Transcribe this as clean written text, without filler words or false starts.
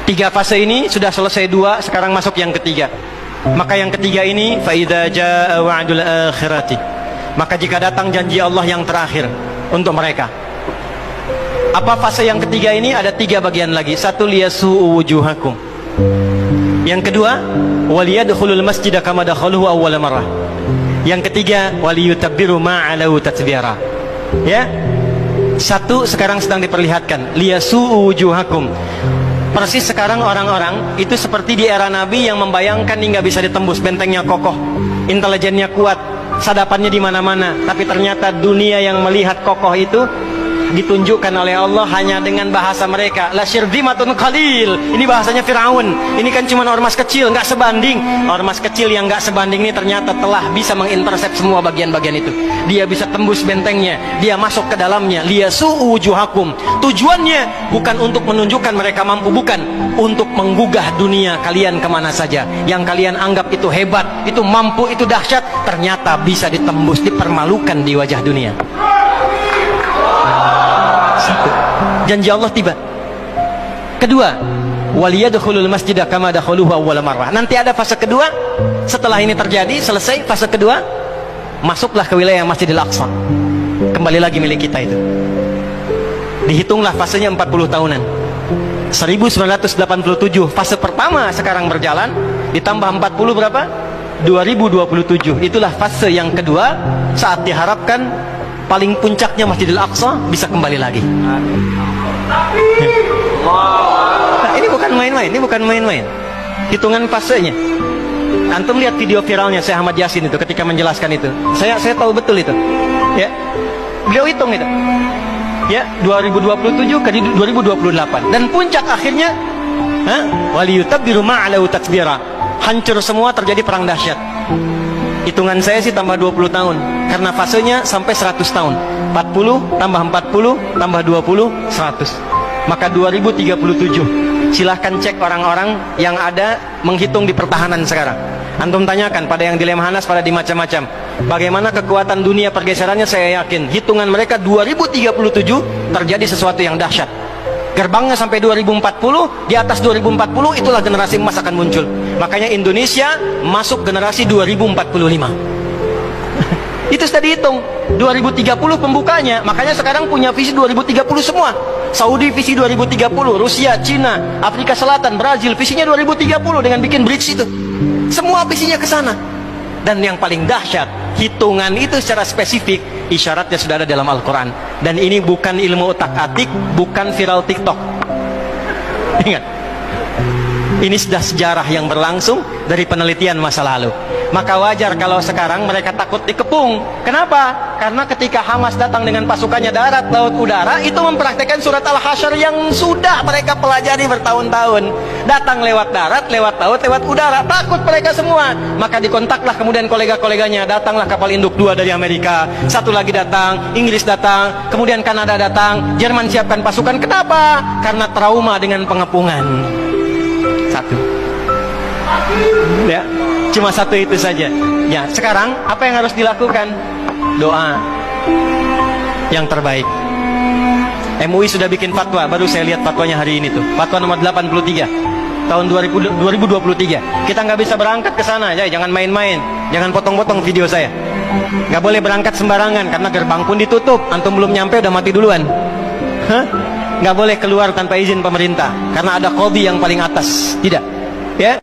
Tiga fase ini sudah selesai dua, sekarang masuk yang ketiga. Maka yang ketiga ini, fa idza jaa wa'dul akhirati, maka jika datang janji Allah yang terakhir untuk mereka. Apa fase yang ketiga ini? Ada tiga bagian lagi. Satu, liyasu'u wujuhakum. Yang kedua, waliyadkhulul masjida kama dakhaluhu awwala marrah. Yang ketiga, waliyutabbiru ma'alahu tatbira. Ya. Satu sekarang sedang diperlihatkan, liyasu'u wujuhakum. Persis sekarang orang-orang itu seperti di era Nabi yang membayangkan hingga bisa ditembus, bentengnya kokoh, intelijennya kuat, sadapannya di mana-mana. Tapi ternyata dunia yang melihat kokoh itu ditunjukkan oleh Allah hanya dengan bahasa mereka. La syirzimatun qalil. Ini bahasanya Firaun. Ini kan cuma ormas kecil, nggak sebanding. Ormas kecil yang nggak sebanding ini ternyata telah bisa mengintersep semua bagian-bagian itu. Dia bisa tembus bentengnya, dia masuk ke dalamnya. Liyasu'u wujuhakum. Tujuannya bukan untuk menunjukkan mereka mampu, bukan, untuk menggugah dunia kalian kemana saja. Yang kalian anggap itu hebat, itu mampu, itu dahsyat, ternyata bisa ditembus, dipermalukan di wajah dunia. Satu, janji Allah tiba. Kedua, waliyadkhulul masjida kama dakhaluhu awwala marrah. Nanti ada fase kedua. Setelah ini terjadi, selesai fase kedua, masuklah ke wilayah Masjidil Aqsa. Kembali lagi milik kita itu. Dihitunglah fasenya 40 tahunan. 1987 fase pertama sekarang berjalan, ditambah 40 berapa? 2027. Itulah fase yang kedua, saat diharapkan paling puncaknya Masjidil Aqsa bisa kembali lagi. Nah, ini bukan main-main, ini bukan main-main. Hitungan fasenya. Antum lihat video viralnya Syekh Ahmad Yasin itu ketika menjelaskan itu. Saya tahu betul itu. Ya. Beliau hitung itu. Ya, 2027 ke 2028 dan puncak akhirnya waliyutabbiru ma'alahu tatbira. Hancur semua, terjadi perang dahsyat. Hitungan saya sih tambah 20 tahun karena fasenya sampai 100 tahun. 40 tambah 40 tambah 20 100. Maka 2037. Silahkan cek orang-orang yang ada menghitung di pertahanan sekarang. Antum tanyakan pada yang di Lemhanas, pada di macam-macam, bagaimana kekuatan dunia pergeserannya. Saya yakin hitungan mereka 2037 terjadi sesuatu yang dahsyat. Gerbangnya sampai 2040, di atas 2040 itulah generasi emas akan muncul. Makanya Indonesia masuk generasi 2045. Itu sudah dihitung 2030 pembukanya. Makanya sekarang punya visi 2030 semua. Saudi visi 2030, Rusia, Cina, Afrika Selatan, Brazil visinya 2030 dengan bikin BRICS itu. Semua visinya ke sana. Dan yang paling dahsyat, hitungan itu secara spesifik isyaratnya sudah ada dalam Al-Quran. Dan ini bukan ilmu otak-atik, bukan viral TikTok. Ingat, ini sudah sejarah yang berlangsung dari penelitian masa lalu. Maka wajar kalau sekarang mereka takut dikepung. Kenapa? Karena ketika Hamas datang dengan pasukannya darat, laut, udara, itu mempraktekkan surat Al-Hasyr yang sudah mereka pelajari bertahun-tahun. Datang lewat darat, lewat laut, lewat udara. Takut mereka semua. Maka dikontaklah kemudian kolega-koleganya. Datanglah kapal induk 2 dari Amerika, satu lagi datang, Inggris datang, kemudian Kanada datang, Jerman siapkan pasukan. Kenapa? Karena trauma dengan pengepungan. Satu. Ya, cuma satu itu saja. Ya, sekarang apa yang harus dilakukan? Doa yang terbaik. MUI sudah bikin fatwa, baru saya lihat fatwanya hari ini tuh. Fatwa nomor 83 tahun 2023. Kita nggak bisa berangkat ke sana, ya, jangan main-main, jangan potong-potong video saya. Nggak boleh berangkat sembarangan karena gerbang pun ditutup. Antum belum nyampe udah mati duluan. Nggak boleh keluar tanpa izin pemerintah karena ada qadhi yang paling atas. Tidak, ya.